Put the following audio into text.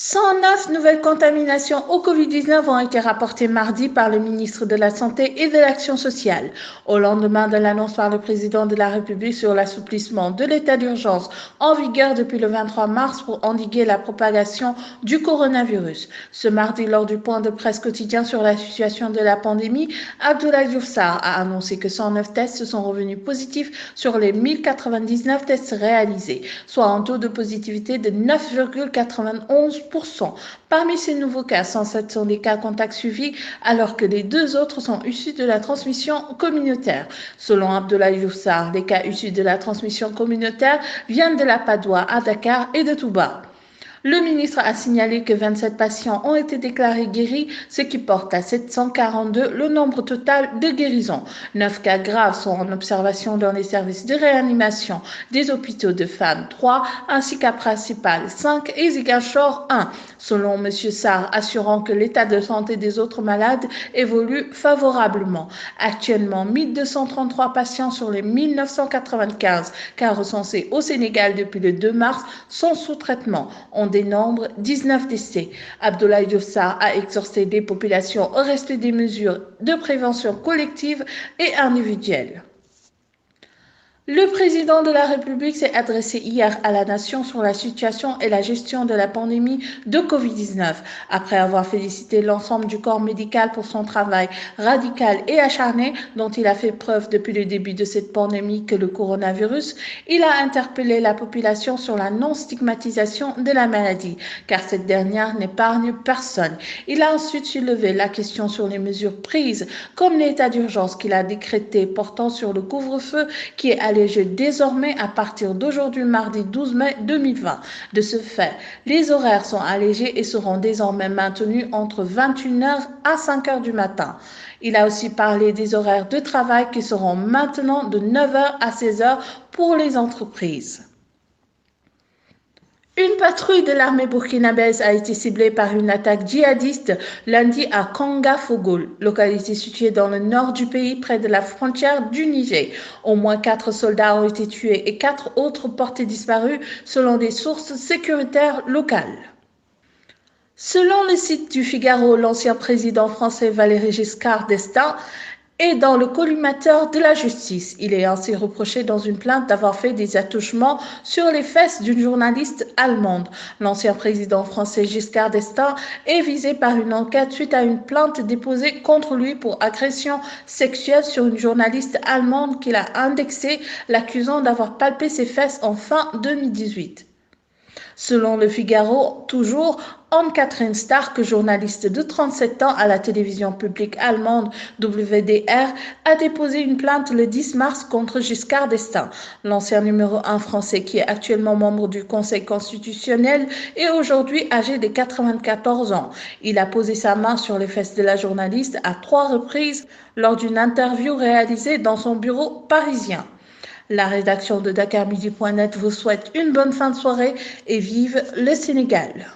109 nouvelles contaminations au Covid-19 ont été rapportées mardi par le ministre de la Santé et de l'Action sociale, au lendemain de l'annonce par le président de la République sur l'assouplissement de l'état d'urgence en vigueur depuis le 23 mars pour endiguer la propagation du coronavirus. Ce mardi, lors du point de presse quotidien sur la situation de la pandémie, Abdoulaye Diouf Sarr a annoncé que 109 tests sont revenus positifs sur les 1099 tests réalisés, soit un taux de positivité de 9,91%. Parmi ces nouveaux cas, 107 sont des cas contacts suivis, alors que les deux autres sont issus de la transmission communautaire. Selon Abdoulaye Diouf Sarr, les cas issus de la transmission communautaire viennent de la Padoue à Dakar et de Touba. Le ministre a signalé que 27 patients ont été déclarés guéris, ce qui porte à 742 le nombre total de guérisons. 9 cas graves sont en observation dans les services de réanimation des hôpitaux de Fann 3, ainsi qu'à Principal 5 et Ziguinchor 1, selon M. Sarr, assurant que l'état de santé des autres malades évolue favorablement. Actuellement, 1233 patients sur les 1995 cas recensés au Sénégal depuis le 2 mars sont sous traitement. On dénombre 19 décès. Abdoulaye Diouf Sarr a exhorté les populations au respect des mesures de prévention collective et individuelle. Le président de la République s'est adressé hier à la nation sur la situation et la gestion de la pandémie de Covid-19. Après avoir félicité l'ensemble du corps médical pour son travail radical et acharné dont il a fait preuve depuis le début de cette pandémie que le coronavirus, il a interpellé la population sur la non-stigmatisation de la maladie, car cette dernière n'épargne personne. Il a ensuite soulevé la question sur les mesures prises, comme l'état d'urgence qu'il a décrété portant sur le couvre-feu qui est allégé désormais à partir d'aujourd'hui mardi 12 mai 2020. De ce fait, les horaires sont allégés et seront désormais maintenus entre 21h à 5h du matin. Il a aussi parlé des horaires de travail qui seront maintenant de 9h à 16h pour les entreprises. Une patrouille de l'armée burkinabèse a été ciblée par une attaque djihadiste lundi à Kanga-Fogol, localité située dans le nord du pays près de la frontière du Niger. Au moins 4 soldats ont été tués et 4 autres portés disparus selon des sources sécuritaires locales. Selon le site du Figaro, l'ancien président français Valéry Giscard d'Estaing est dans le collimateur de la justice. Il est ainsi reproché dans une plainte d'avoir fait des attouchements sur les fesses d'une journaliste allemande. L'ancien président français Giscard d'Estaing est visé par une enquête suite à une plainte déposée contre lui pour agression sexuelle sur une journaliste allemande qu'il a indexée, l'accusant d'avoir palpé ses fesses en fin 2018. Selon le Figaro, toujours, Anne-Catherine Stark, journaliste de 37 ans à la télévision publique allemande WDR, a déposé une plainte le 10 mars contre Giscard d'Estaing. L'ancien numéro 1 français, qui est actuellement membre du Conseil constitutionnel, est aujourd'hui âgé de 94 ans. Il a posé sa main sur les fesses de la journaliste à 3 reprises lors d'une interview réalisée dans son bureau parisien. La rédaction de DakarMidi.net vous souhaite une bonne fin de soirée et vive le Sénégal.